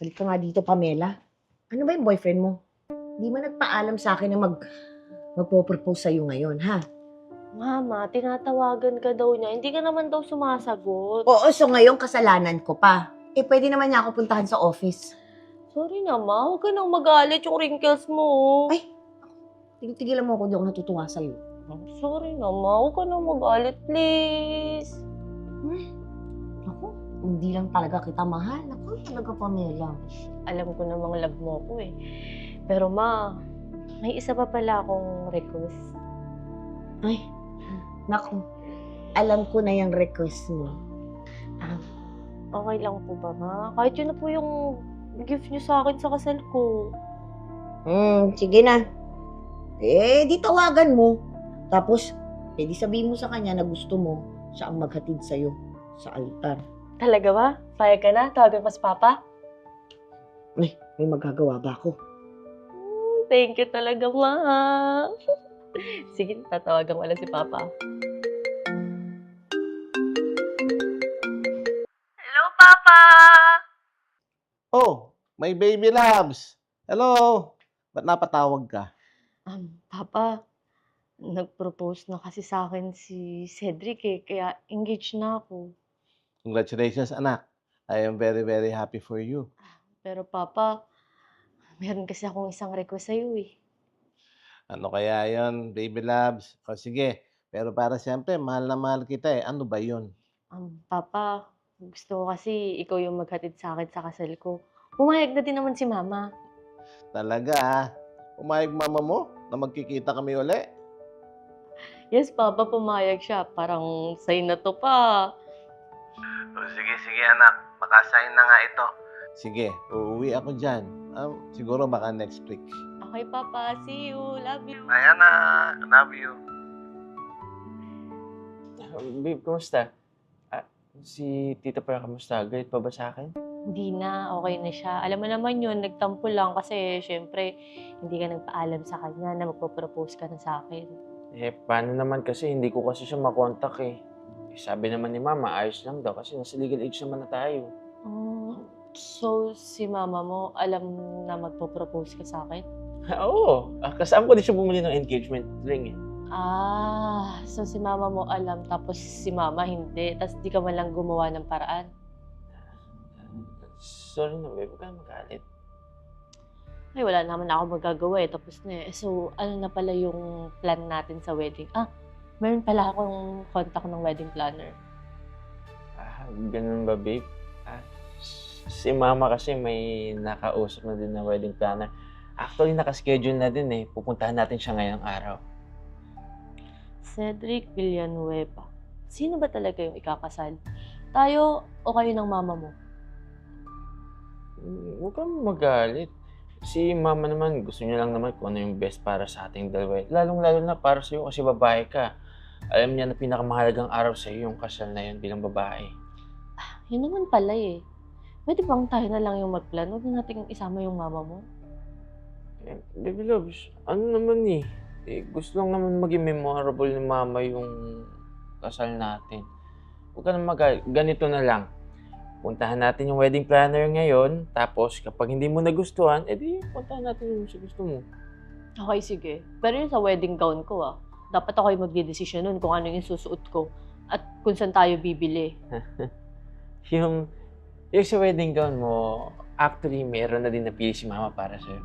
Balik ka nga dito, Pamela. Ano ba yung boyfriend mo? Hindi mo nagpaalam sa akin na magpo-propose sa'yo ngayon, ha? Mama, tinatawagan ka daw niya. Hindi ka naman daw sumasagot. Oo, so ngayon kasalanan ko pa. Eh, pwede naman niya ako puntahan sa office. Sorry na, ma. Huwag ka nang magalit yung wrinkles mo. Ay, tigilan mo ako, di ako natutuwa sa'yo. Sorry na, ma. Huwag ka nang magalit, please. Ako, hindi lang talaga kita mahal. Ako talaga, Pamela. Alam ko namang love mo ko eh. Pero ma, may isa pa pala akong request. Ay, naku. Alam ko na yung request mo. Okay lang po ba, ma? Kahit yun na po yung gift niyo sa akin sa kasal ko. Sige na. Eh, di tawagan mo. Tapos, di sabihin mo sa kanya na gusto mo siya ang maghatid sa'yo sa altar. Talaga ba? Payag ka na? Tawagan pa si Papa? Ay, may magagawa ba ako? Thank you talaga, ma. Sige, tatawagan ko lang si Papa. Hello, Papa! Oh, may baby loves. Hello. Ba't napatawag ka? Papa, nag-propose na kasi sa akin si Cedric eh, kaya engaged na ako. Congratulations, anak. I am very, very happy for you. Pero Papa, meron kasi akong isang request sa'yo eh. Ano kaya yon, baby loves? O sige, pero para siyempre, mahal na mahal kita eh. Ano ba yun? Papa, gusto ko kasi ikaw yung maghatid sa akin sa kasal ko. Pumayag na din naman si Mama. Talaga ah. Umayag mama mo na magkikita kami uli? Yes, Papa, pumayag siya. Parang sign na to pa. Sige, sige anak. Makasign na nga ito. Sige, uuwi ako dyan. Siguro baka next week. Okay, Papa. See you. Love you. Bye anak. Love you. Babe, kumusta? Si Tita Pera, kamusta? Galit pa ba sa akin? Hindi na. Okay na siya. Alam mo naman yun, nagtampo lang kasi syempre hindi ka nagpaalam sa kanya na magpo-propose ka na sa akin. Eh, paano naman kasi hindi ko kasi siya makontak eh. Sabi naman ni Mama, ayos lang daw kasi nasa legal age naman na tayo. So, si Mama mo alam na magpo-propose ka sa akin? Oo, kasama ko din siya bumili ng engagement ring eh. So si Mama mo alam tapos si Mama hindi. Tapos di ka man lang gumawa ng paraan. Sorry na babe, huwag ka na magalit. Ay, wala naman ako magagawa eh. Tapos na eh. So, ano na pala yung plan natin sa wedding? Meron pala akong contact ng wedding planner. Ganun ba babe? Si Mama kasi may nakausap na din na wedding planner. Actually, nakaschedule na din eh. Pupuntahan natin siya ngayong araw. Cedric Villanueva. Sino ba talaga yung ikakasal? Tayo o kayo ng mama mo? Huwag kang magalit. Si Mama naman, gusto niya lang naman kung ano yung best para sa ating dalawa. Lalong-lalo na para sa'yo kasi babae ka. Alam niya na pinakamahalagang araw sa'yo yung kasal na yun bilang babae. Yun naman pala eh. Pwede bang tayo na lang yung mag-plan? Huwag na natin isama yung mama mo. Eh, baby loves, ano naman gusto lang naman maging memorable ni Mama yung kasal natin. Huwag ka na ganito na lang. Puntahan natin yung wedding planner ngayon, tapos kapag hindi mo nagustuhan, edi puntahan natin yung sa gusto mo. Okay, sige. Pero yun sa wedding gown ko dapat ako yung magdidesisyon nun kung ano yung susuot ko at kung saan tayo bibili. yung sa wedding gown mo, actually meron na din napili si Mama para sa'yo.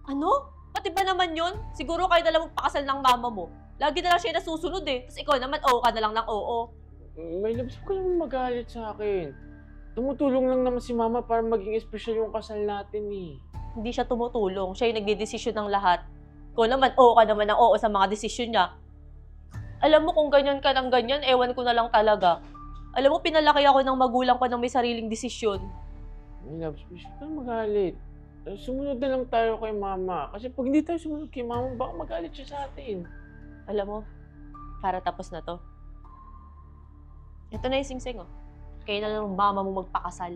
Ano? Pati ba naman yun? Siguro kayo na lang magpakasal ng mama mo. Lagi na lang siya nasusunod eh. Tapos ikaw naman, oo ka na lang ng oo. May labs ko naman magalit sa akin. Tumutulong lang naman si Mama para maging espesyal yung kasal natin eh. Hindi siya tumutulong. Siya yung nagdidesisyon ng lahat. Ikaw naman, oo ka naman ng oo sa mga desisyon niya. Alam mo kung ganyan ka ng ganyan, ewan ko na lang talaga. Alam mo, pinalaki ako ng magulang ko ng may sariling desisyon. May labs, please ka magalit. Sumunod na lang tayo kay Mama. Kasi pag hindi tayo sumunod kay Mama, baka magalit siya sa atin. Alam mo, para tapos na to. Ito na yung singsing Kayo na lang ng mama mo magpakasal.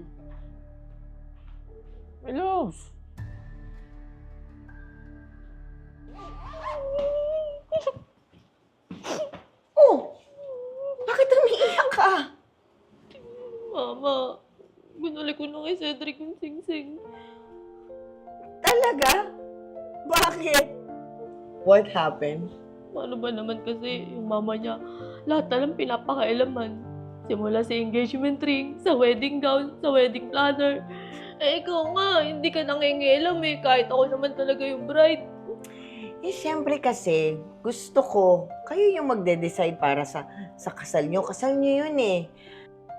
My loves! Oh! Bakit umiiyak ka? Mama, Binalik ko na kay Cedric yung sing-sing. Talaga? Bakit? What happened? Paano ba naman kasi yung mama niya, lahat na lang pinapakailaman. Simula sa engagement ring, sa wedding gown, sa wedding planner. Eh, ikaw nga, hindi ka nangingialam eh, kahit ako naman talaga yung bride. Eh, siyempre kasi, gusto ko, kayo yung magde-decide para sa kasal nyo. Kasal nyo yun eh.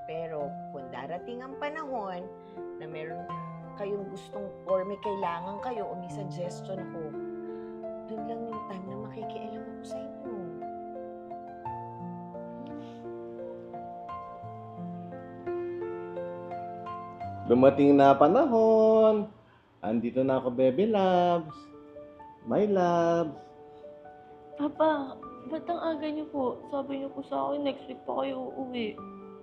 Pero, kung darating ang panahon na meron kayong gustong or may kailangan kayo o may suggestion ko, dun lang yung time na makikialam ako sa inyo. Dumating na panahon. Andito na ako, baby loves. My loves. Papa, ba't ang aga niyo po? Sabi niyo po sa akin, next week pa kayo uuwi.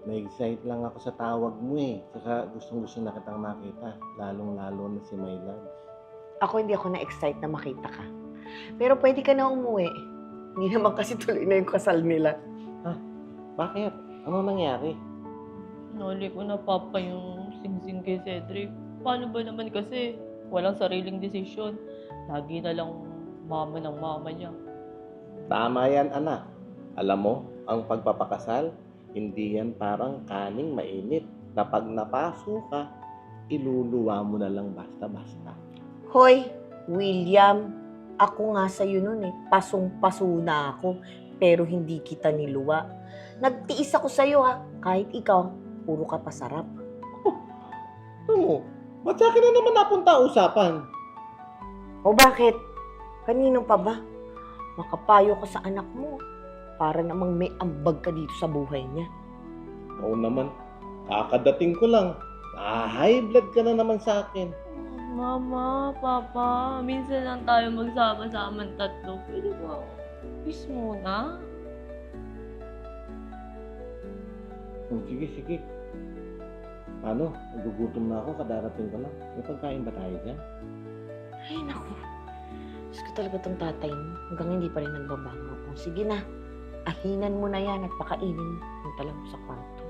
Na-excite lang ako sa tawag mo eh. Saka gustong-gusto na kitang makita. Lalong-lalo na si My loves. Ako hindi ako na-excite na makita ka. Pero pwede ka na umuwi. Hindi naman kasi tuloy na yung kasal nila. Bakit? Ano nangyari? Noli ko na papa yung sing-sing kay Cedric. Paano ba naman kasi walang sariling desisyon? Lagi na lang mama ng mama niya. Tama yan, anak. Alam mo, ang pagpapakasal, hindi yan parang kaning mainit. Na pag napaso ka, iluluwa mo na lang basta-basta. Hoy, William, ako nga sa'yo nun eh. Pasong-paso na ako, pero hindi kita niluwa. Nagtiis ako sa'yo ha, kahit ikaw, puro ka pasarap. Ano? Ba't sa akin na naman napunta ang usapan? O bakit? Kanino pa ba? Makapayo ka sa anak mo. Para namang may ambag ka dito sa buhay niya. Oo naman. Kakadating ko lang. High blood ka na naman sa akin. Mama, papa, minsan lang tayo magsama-sama ng tatlo. Pwede ba? Peace muna. Sige, sige. Ano? Nagugutom na ako. Kadarating ko lang. May pagkain ba tayo dyan? Ay, naku. Diyos ko talaga tong tatay mo. Hanggang hindi pa rin nagbabango. O, sige na. Ahinan mo na yan at pakainin mo talaga sa kwarto.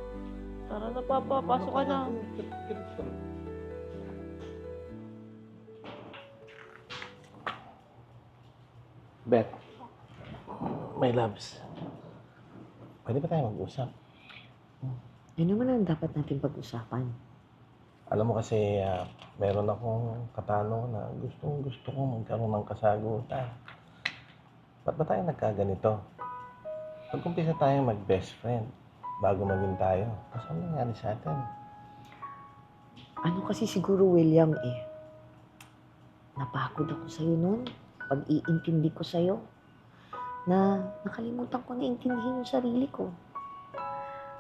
Tara na, papa. Pasok ka na. Beth. My loves. Pwede ba tayo mag-usap? Ano naman ang dapat natin pag-usapan? Alam mo kasi, meron akong katanong na gustong-gusto ko magkaroon ng kasagutan. Ba't ba tayo nagkaganito? Pag-umpisa tayo mag-best friend bago maging tayo. Kasi ano nangyari sa atin? Ano kasi siguro, William, napagod ako sa'yo noon. Pag-iintindi ko sa'yo na nakalimutan ko na intindihin yung sarili ko.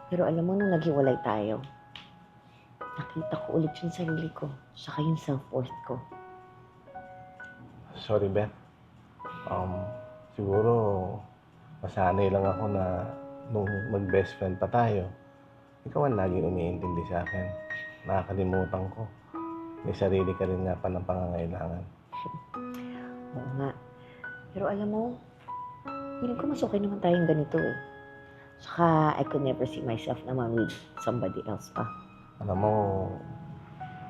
Pero alam mo, nung naghiwalay tayo, nakita ko ulit yung sarili ko, saka yung self-worth ko. Sorry, Beth. Siguro, masanay lang ako na nung mag-best friend pa tayo, ikaw ang laging umiintindi sa akin. Nakakalimutan ko. May sarili ka rin nga pa ng pangangailangan. Oo nga. Pero alam mo, feeling ko mas okay naman tayong ganito eh. Saka, I could never see myself naman with somebody else pa. Alam mo,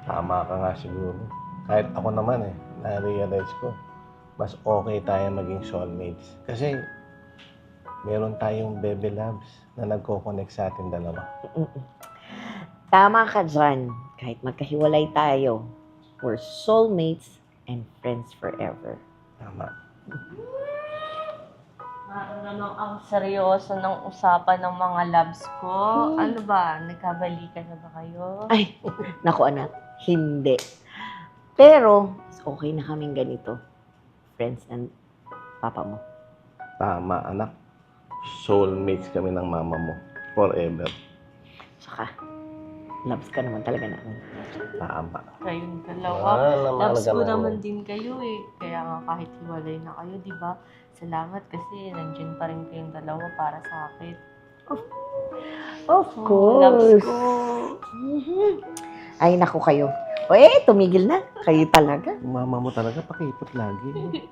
tama ka nga siguro. Kahit ako naman na-realize ko, mas okay tayo maging soulmates. Kasi, meron tayong baby loves na nagko-connect sa ating dalawa. Tama ka dyan. Kahit magkahiwalay tayo, we're soulmates and friends forever. Tama. Ano ang seryoso ng usapan ng mga loves ko? Ano ba? Nagkabalikan na ba kayo? Ay, naku anak, hindi. Pero, okay na kaming ganito. Friends and papa mo. Tama, anak. Soulmates kami ng mama mo. Forever. Saka, loves ka naman talaga namin. Tama. Kayong dalawa. Loves ko naman din kayo eh. Kaya nga kahit hiwalay na kayo, di ba? Salamat kasi nandiyan pa rin kayong dalawa para sa akin. Of Loves course. ko. Ay, naku kayo. Tumigil na. Kayo talaga. Mama mo talaga pakipot lagi.